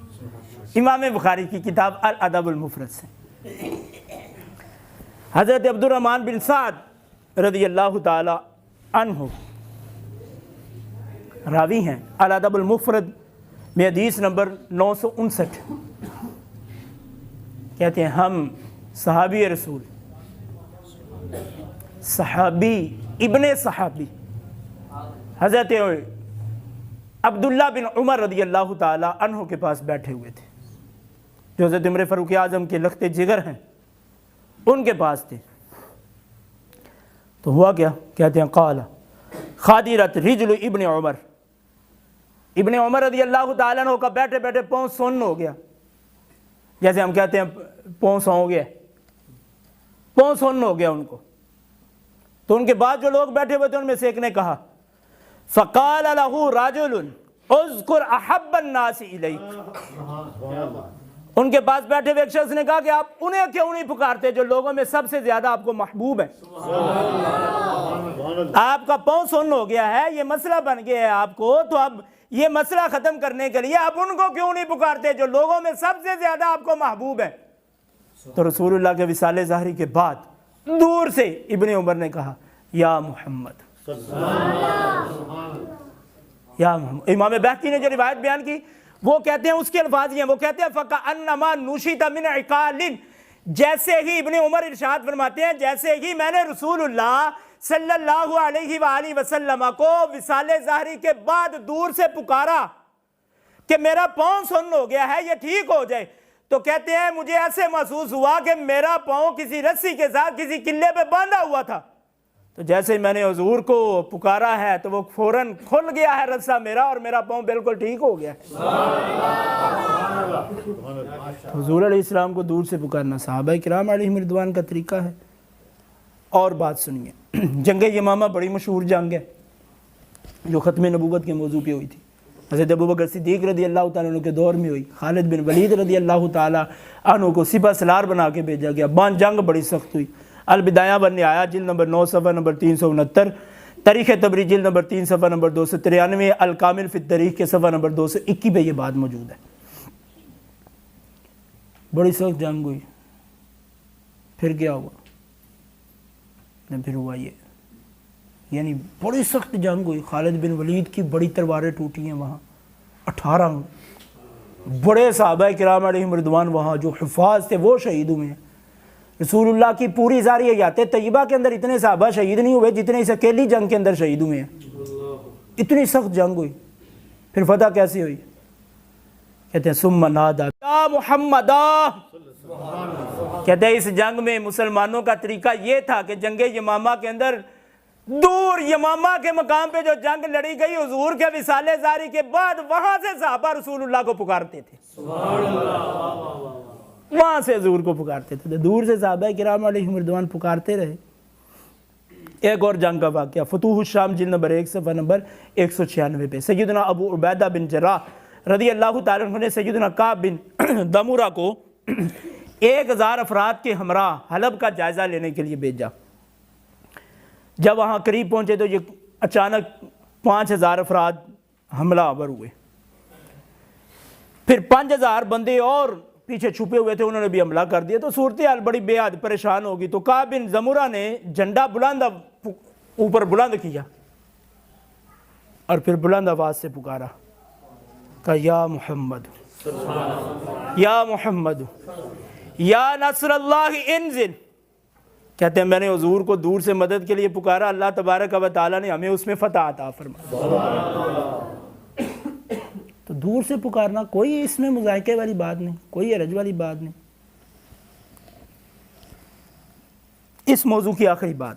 امام بخاری کی کتاب الادب المفرد سے حضرت عبد الرحمن بن سعد رضی اللہ تعالی عنہ راوی ہیں۔ الادب المفرد میں حدیث نمبر 959 کہتے ہیں ہم صحابی رسول، صحابی ابن صحابی حضرت عبداللہ بن عمر رضی اللہ تعالی عنہ کے پاس بیٹھے ہوئے تھے، جو حضرت عمر فاروق اعظم کے لخت جگر ہیں، ان کے پاس تھے۔ تو ہوا کیا؟ کہتے ہیں قال خادرت رجل ابن عمر، ابن عمر رضی اللہ تعالیٰ عنہ کا بیٹھے بیٹھے پاؤں سن ہو گیا، جیسے ہم کہتے ہیں پاؤں سو گیا، پاؤں سن ہو گیا ان کو۔ تو ان کے بعد جو لوگ بیٹھے ہوئے تھے ان میں سے ایک نے کہا فقال له رجل اذکر احب الناس الیک، ان کے پاس بیٹھے ہوئے ایک شخص نے کہا کہ آپ انہیں کیوں نہیں پکارتے جو لوگوں میں سب سے زیادہ آپ کو محبوب ہے؟ آپ کا پاؤں سن ہو گیا ہے، یہ مسئلہ بن گیا ہے آپ کو، تو اب یہ مسئلہ ختم کرنے کے لیے آپ ان کو کیوں نہیں پکارتے جو لوگوں میں سب سے زیادہ آپ کو محبوب ہے؟ تو رسول اللہ کے وصال ظاہری کے بعد دور سے ابن عمر نے کہا یا محمد، یا محمد۔ امام بہقی نے جو روایت بیان کی وہ کہتے ہیں، اس کے الفاظ یہ ہیں، وہ کہتے ہیں فَكَأَنَّمَا نُشِطَ مِنْ عِقَالٍ، جیسے ہی ابن عمر ارشاد فرماتے ہیں جیسے ہی میں نے رسول اللہ صلی اللہ علیہ وآلہ وسلم کو وصال ظاہری کے بعد دور سے پکارا کہ میرا پاؤں سن ہو گیا ہے، یہ ٹھیک ہو جائے، تو کہتے ہیں مجھے ایسے محسوس ہوا کہ میرا پاؤں کسی رسی کے ساتھ کسی قلعے پہ باندھا ہوا تھا، تو جیسے ہی میں نے حضور کو پکارا ہے تو وہ فوراً کھل گیا ہے رسہ میرا اور میرا پاؤں بالکل ٹھیک ہو گیا ہے۔ حضور علیہ السلام کو دور سے پکارنا صحابہ کرام علیہم رضوان کا طریقہ ہے۔ اور بات سنیے، جنگ یمامہ بڑی مشہور جنگ ہے جو ختم نبوت کے موضوع پہ ہوئی تھی، حضرت ابوبکر صدیق رضی اللہ تعالیٰ عنہ کے دور میں ہوئی۔ خالد بن ولید رضی اللہ تعالیٰ عنہ کو سپہ سالار بنا کے بھیجا گیا، بان جنگ بڑی سخت ہوئی۔ البدایہ والنہایہ جلد نمبر 9 صفحہ نمبر 369، تاریخ طبری جلد نمبر 3 صفحہ نمبر 293، الکامل فی التاریخ کے صفحہ نمبر 221 پہ یہ بات موجود ہے۔ بڑی سخت جنگ ہوئی، پھر کیا ہوا؟ پھر ہوا یہ، یعنی بڑی سخت جنگ ہوئی، خالد بن ولید کی بڑی تلواریں ٹوٹی ہیں وہاں، 18 بڑے صحابہ کرام علیہم رضوان وہاں جو حفاظ تھے وہ شہید ہوئے ہیں۔ رسول اللہ کی پوری زاری حیات طیبہ کے اندر اتنے صحابہ شہید نہیں ہوئے جتنے اس اکیلی جنگ کے اندر شہید ہوئے ہیں. اتنی سخت جنگ ہوئی, پھر فتح کیسے ہوئی؟ کہتے ہیں ثم نادا یا محمد. کہتے ہیں اس جنگ میں مسلمانوں کا طریقہ یہ تھا کہ جنگ یمامہ کے اندر دور یمامہ کے مقام پہ جو جنگ لڑی گئی حضور کے وصال زاری کے بعد وہاں سے صحابہ رسول اللہ کو پکارتے تھے, وہاں سے حضور کو پکارتے تھے. دور سے صحابہ کرام علیہم رضوان پکارتے رہے. ایک اور جنگ کا واقعہ فتوح الشام جلد نمبر 1 صفحہ نمبر 196 پہ سیدنا ابو عبیدہ بن جراح رضی اللہ تعالیٰ عنہ نے سیدنا کعب بن دمرہ کو 1000 افراد کے ہمراہ حلب کا جائزہ لینے کے لیے بھیجا. جب وہاں قریب پہنچے تو یہ اچانک 5000 افراد حملہ آور ہوئے. پھر 5000 بندے اور پیچھے چھپے ہوئے تھے, انہوں نے بھی حملہ کر دیا. تو صورتحال بڑی بے حد پریشان ہوگی. تو کعب بن زمرہ نے جھنڈا اوپر بلند کیا اور پھر بلند آواز سے پکارا کہ یا محمد یا محمد یا نصر اللہ انزل. کہتے ہیں میں نے حضور کو دور سے مدد کے لیے پکارا, اللہ تبارک و تعالیٰ نے ہمیں اس میں فتح عطا فرمایا. تو دور سے پکارنا کوئی اس میں مذائقے والی بات نہیں, کوئی حرج والی بات نہیں. اس موضوع کی آخری بات,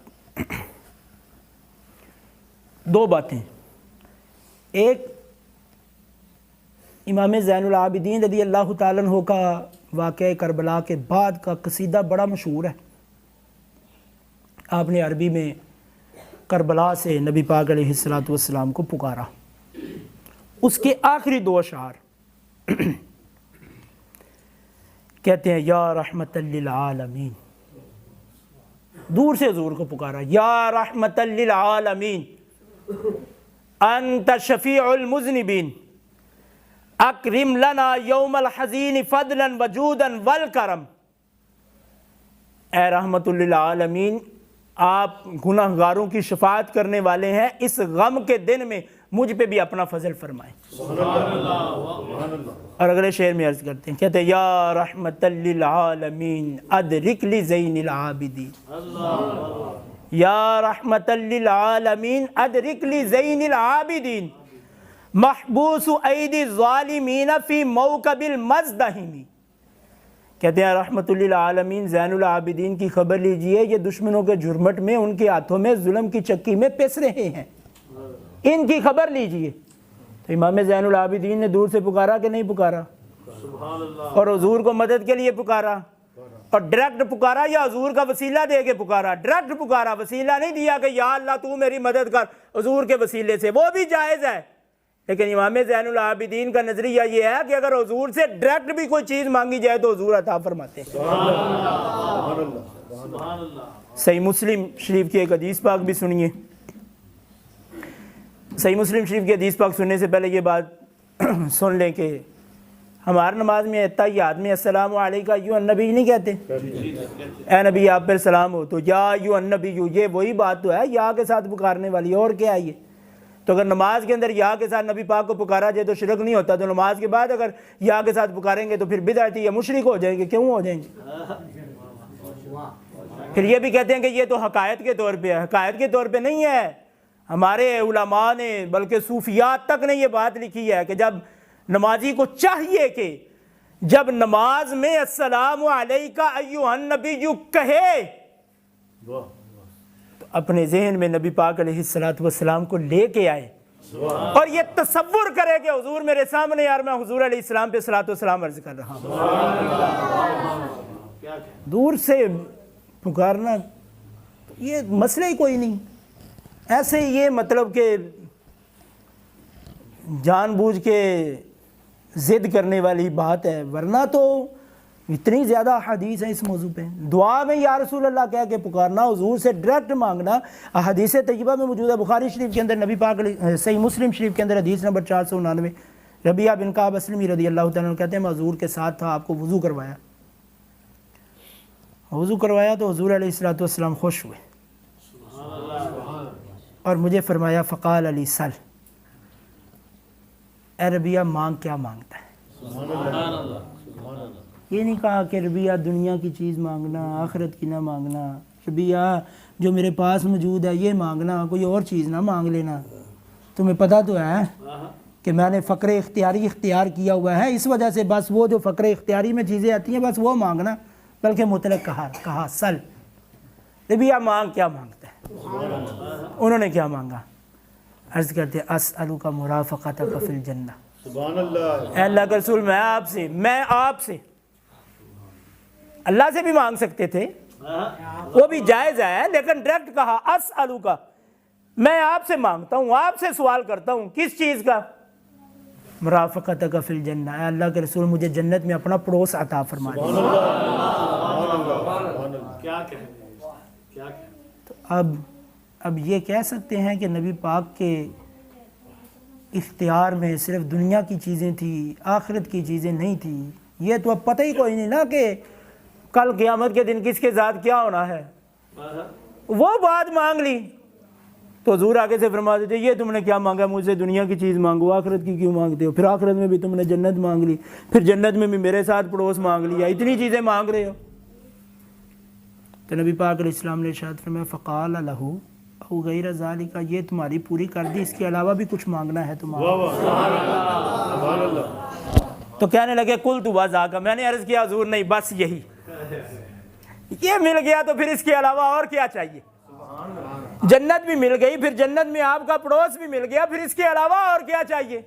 2 باتیں. ایک, امام زین العابدین رضی اللہ تعالیٰ عنہ کا واقعہ کربلا کے بعد کا قصیدہ بڑا مشہور ہے. آپ نے عربی میں کربلا سے نبی پاک علیہ السلام کو پکارا. اس کے آخری 2 اشعار کہتے ہیں یا رحمت للعالمین. دور سے حضور کو پکارا یا رحمت للعالمین انت شفیع المذنبین اکرم لنا یوم الحزین فضلا وجودا والکرم. اے رحمت للعالمین, آپ گناہ گاروں کی شفاعت کرنے والے ہیں, اس غم کے دن میں مجھ پہ بھی اپنا فضل فرمائیں. اور اگلے شعر میں عرض کرتے ہیں, کہتے ہیں یا رحمت للعالمین ادرک لزین العابدین. یا رحمت للعالمین ادرک لزین العابدین محبوس ایدی الظالمین فی موکب المزدہم. کہتے ہیں رحمت للعالمین زین العابدین کی خبر لیجئے, یہ دشمنوں کے جھرمٹ میں ان کے ہاتھوں میں ظلم کی چکی میں پس رہے ہیں, ان کی خبر لیجئے. تو امام زین العابدین نے دور سے پکارا کہ نہیں پکارا؟ اور حضور کو مدد کے لیے پکارا, اور ڈائریکٹ پکارا یا حضور کا وسیلہ دے کے پکارا؟ ڈائریکٹ پکارا, وسیلہ نہیں دیا کہ یا اللہ تو میری مدد کر حضور کے وسیلے سے, وہ بھی جائز ہے. لیکن امام زین العابدین کا نظریہ یہ ہے کہ اگر حضور سے ڈائریکٹ بھی کوئی چیز مانگی جائے تو حضور عطا فرماتے ہیں. صحیح مسلم شریف کی ایک حدیث پاک بھی سنیے. صحیح مسلم شریف کی حدیث پاک سننے سے پہلے یہ بات سن لیں کہ ہماری نماز میں اتحیات میں السلام علیکہ ایھا النبی نہیں کہتے, اے نبی آپ پر سلام ہو. تو یا ایھا النبی, یہ وہی بات تو ہے یا کے ساتھ پکارنے والی, اور کیا ہے یہ؟ تو اگر نماز کے اندر یا کے ساتھ نبی پاک کو پکارا جائے تو شرک نہیں ہوتا, تو نماز کے بعد اگر یا کے ساتھ پکاریں گے تو پھر بدعتی یا مشرک ہو جائیں گے. کیوں ہو جائیں گے؟ پھر یہ بھی کہتے ہیں کہ یہ تو حقائق کے طور پہ ہے. حقائق کے طور پہ نہیں ہے, ہمارے علماء نے بلکہ صوفیات تک نے یہ بات لکھی ہے کہ جب نمازی کو چاہیے کہ جب نماز میں السلام علیکہ ایھا النبی کہے تو اپنے ذہن میں نبی پاک علیہ السلام کو لے کے آئے اور یہ تصور کرے کہ حضور میرے سامنے یار میں حضور علیہ السلام پہ صلاۃ والسلام عرض کر رہا ہوں. دور سے پکارنا یہ مسئلہ ہی کوئی نہیں. ایسے یہ مطلب کہ جان بوجھ کے ضد کرنے والی بات ہے, ورنہ تو اتنی زیادہ حدیث ہے اس موضوع پہ. دعا میں یا رسول اللہ کہہ کے پکارنا, حضور سے ڈائریکٹ مانگنا. حدیث طیبہ میں موجود ہے بخاری شریف کے اندر, نبی پاک صحیح مسلم شریف کے اندر حدیث نمبر 499, ربیعہ بن کعب اسلمی رضی اللہ تعالیٰ عنہ کہتے ہیں میں حضور کے ساتھ تھا, آپ کو وضو کروایا تو حضور علیہ السلام خوش ہوئے اور مجھے فرمایا فقال علی سل, اے ربیعہ مانگ کیا مانگتا ہے؟ یہ نہیں کہا کہ ربیہ دنیا کی چیز مانگنا، آخرت کی نہ مانگنا، ربیہ جو میرے پاس موجود ہے یہ مانگنا، کوئی اور چیز نہ مانگ لینا۔ تمہیں پتہ تو ہے کہ میں نے فقر اختیاری اختیار کیا ہوا ہے، اس وجہ سے بس وہ جو فقر اختیاری میں چیزیں آتی ہیں بس وہ مانگنا، بلکہ مطلق کہا سل۔ ربیہ مانگ کیا مانگتا ہے؟ انہوں نے کیا مانگا؟ عرض کرتے اسألک مرافقتک فی الجنہ۔ سبحان اللہ۔ اے اللہ کے رسول میں آپ سے اللہ سے بھی مانگ سکتے تھے، وہ بھی جائز ہے، لیکن ڈائریکٹ کہا اسألک، میں آپ سے مانگتا ہوں، آپ سے سوال کرتا ہوں، کس چیز کا؟ مرافقتک فی الجنہ، اے اللہ کے رسول مجھے جنت میں اپنا پڑوس عطا فرما دیجیے۔ کیا کہیں کیا کہیں؟ تو اب یہ کہہ سکتے ہیں کہ نبی پاک کے اختیار میں صرف دنیا کی چیزیں تھی، آخرت کی چیزیں نہیں تھی؟ یہ تو اب پتہ ہی کوئی نہیں نا کہ کل قیامت کے دن کس کے ساتھ کیا ہونا ہے۔ وہ بات مانگ لی تو حضور آگے سے فرما دیتے یہ تم نے کیا مانگا؟ مجھ سے دنیا کی چیز مانگو، آخرت کی کیوں مانگتے ہو؟ پھر آخرت میں بھی تم نے جنت مانگ لی، پھر جنت میں بھی میرے ساتھ پڑوس مانگ لیا، اتنی چیزیں مانگ رہے ہو۔ تو نبی پاک علیہ السلام نے ارشاد فرمایا فقال لہ او غیر ذالک، یہ تمہاری پوری کر دی، اس کے علاوہ بھی کچھ مانگنا ہے تمہارا؟ سبحان اللہ۔ تو کہنے لگے قلت وذاک، میں نے عرض کیا حضور نہیں بس یہی، یہ مل گیا تو پھر اس کے علاوہ اور کیا چاہیے؟ جنت بھی مل گئی، پھر جنت میں آپ کا پڑوس بھی مل گیا، پھر اس کے علاوہ اور کیا چاہیے؟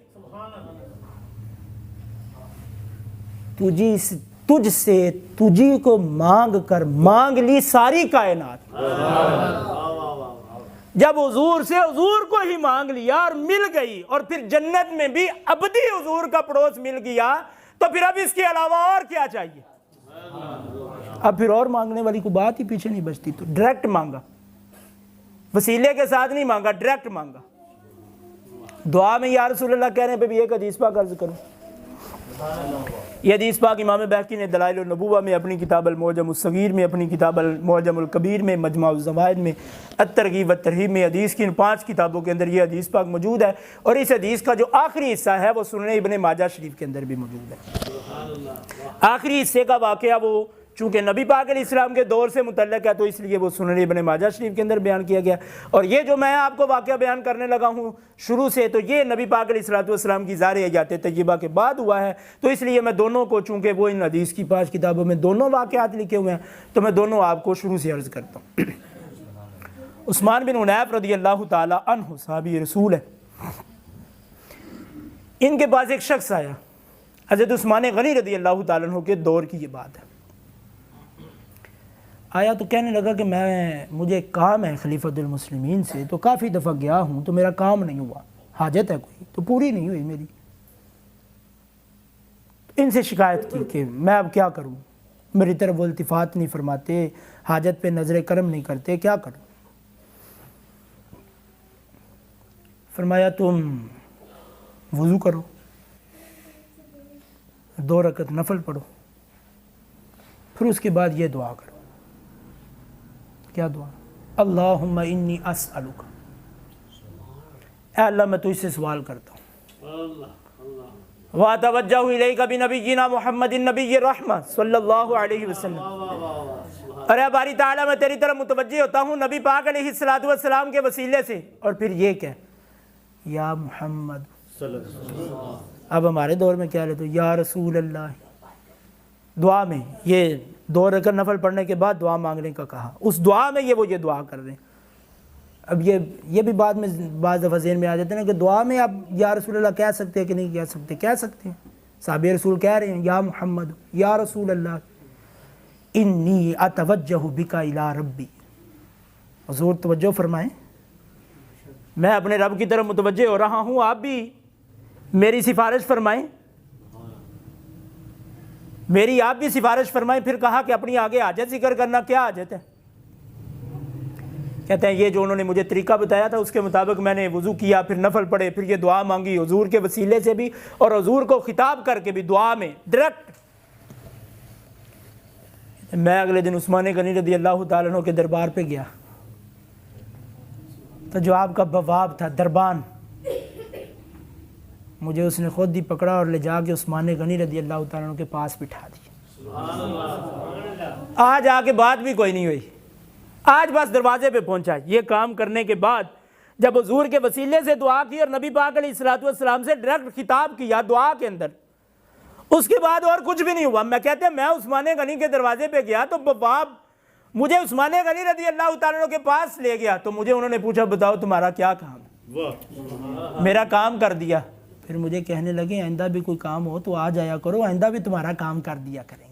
تجھ سے تجھی کو مانگ کر مانگ لی ساری کائنات۔ جب حضور سے حضور کو ہی مانگ لیا اور مل گئی، اور پھر جنت میں بھی ابدی حضور کا پڑوس مل گیا، تو پھر اب اس کے علاوہ اور کیا چاہیے؟ اب پھر اور مانگنے والی کو بات ہی پیچھے نہیں بچتی۔ تو ڈائریکٹ مانگا، وسیلے کے ساتھ نہیں مانگا، ڈائریکٹ مانگا۔ دعا میں یا رسول اللہ کہنے پہ بھی ایک حدیث پاک عرض کروں۔ یہ حدیث پاک امام بہقی نے دلائل النبوہ میں، اپنی کتاب المعجم الصغیر میں، اپنی کتاب المعجم الکبیر میں، مجمع الزوائد میں، الترغیب والترہیب میں، حدیث کی ان 5 کتابوں کے اندر یہ حدیث پاک موجود ہے، اور اس حدیث کا جو آخری حصہ ہے وہ سنن ابن ماجہ شریف کے اندر بھی موجود ہے۔ آخری حصے کا واقعہ وہ چونکہ نبی پاک علیہ السلام کے دور سے متعلق ہے تو اس لیے وہ سنن ابن ماجہ شریف کے اندر بیان کیا گیا، اور یہ جو میں آپ کو واقعہ بیان کرنے لگا ہوں شروع سے، تو یہ نبی پاک علیہ السلام کی ظاہر حیات طیبہ کے بعد ہوا ہے، تو اس لیے میں دونوں کو، چونکہ وہ ان حدیث کی 5 کتابوں میں دونوں واقعات لکھے ہوئے ہیں، تو میں دونوں آپ کو شروع سے عرض کرتا ہوں۔ عثمان بن حنیف رضی اللہ تعالی عنہ صحابی رسول ہے، ان کے پاس ایک شخص آیا، حضرت عثمان غنی رضی اللہ تعالیٰ عنہ کے دور کی یہ بات ہے۔ آیا تو کہنے لگا کہ مجھے ایک کام ہے خلیفۃ المسلمین سے، تو کافی دفعہ گیا ہوں تو میرا کام نہیں ہوا، حاجت ہے کوئی تو پوری نہیں ہوئی میری۔ ان سے شکایت کی کہ میں اب کیا کروں، میری طرف وہ التفات نہیں فرماتے، حاجت پہ نظر کرم نہیں کرتے، کیا کروں؟ فرمایا تم وضو کرو، 2 رکعت نفل پڑھو، پھر اس کے بعد یہ دعا کرو۔ کیا دعا؟ اللہم انی اسألک، اے اللہ میں تجھ سے سوال کرتا ہوں، وَأَتَوَجَّهُ إِلَيْكَ بِنَبِيِّنَا مُحَمَّدٍ النَّبِيِّ الرَّحْمَةِ صلی اللہ علیہ وسلم، اور اے باری تعالیٰ میں تیری طرف متوجہ ہوتا ہوں نبی پاک علیہ السلام کے وسیلے سے، اور پھر یہ کہ یا محمد، اب ہمارے دور میں کیا لیتے یا رسول اللہ، دعا میں یہ 2 رکعت نفل پڑھنے کے بعد دعا مانگنے کا کہا، اس دعا میں وہ یہ دعا کر رہے ہیں۔ اب یہ بھی بعد میں بعض دفعہ ذہن میں آ جاتے ہیں کہ دعا میں آپ یا رسول اللہ کہہ سکتے ہیں کہ نہیں کہہ سکتے؟ کہہ سکتے ہیں، صحابہ رسول کہہ رہے ہیں یا محمد یا رسول اللہ انی اتوجہ بک الی ربی، حضور توجہ فرمائیں، میں اپنے رب کی طرف متوجہ ہو رہا ہوں، آپ بھی میری سفارش فرمائیں، میری آپ بھی سفارش فرمائیں۔ پھر کہا کہ اپنی آگے حاجت ذکر کرنا، کیا حاجت ہے؟ کہتے ہیں یہ جو انہوں نے مجھے طریقہ بتایا تھا اس کے مطابق میں نے وضو کیا، پھر نفل پڑھے، پھر یہ دعا مانگی حضور کے وسیلے سے بھی، اور حضور کو خطاب کر کے بھی دعا میں ڈائریکٹ۔ میں اگلے دن عثمان غنی رضی اللہ تعالیٰ عنہ کے دربار پہ گیا تو جو آپ کا بواب تھا، دربان، مجھے اس نے خود ہی پکڑا اور لے جا کے عثمان غنی رضی اللہ تعالیٰ عنہ کے پاس بٹھا دیا۔ آج آ کے بات بھی کوئی نہیں ہوئی، آج بس دروازے پہ پہنچا۔ یہ کام کرنے کے بعد جب حضور کے وسیلے سے دعا کی اور نبی پاک علیہ الصلوۃ والسلام سے ڈائریکٹ خطاب کیا دعا کے اندر، اس کے بعد اور کچھ بھی نہیں ہوا۔ میں کہتے ہیں میں عثمان غنی کے دروازے پہ گیا تو باب مجھے عثمان غنی رضی اللہ تعالیٰ عنہ کے پاس لے گیا، تو مجھے انہوں نے پوچھا بتاؤ تمہارا کیا کام ہے؟ میرا کام کر دیا۔ پھر مجھے کہنے لگے آئندہ بھی کوئی کام ہو تو آ جایا کرو، آئندہ بھی تمہارا کام کر دیا کریں۔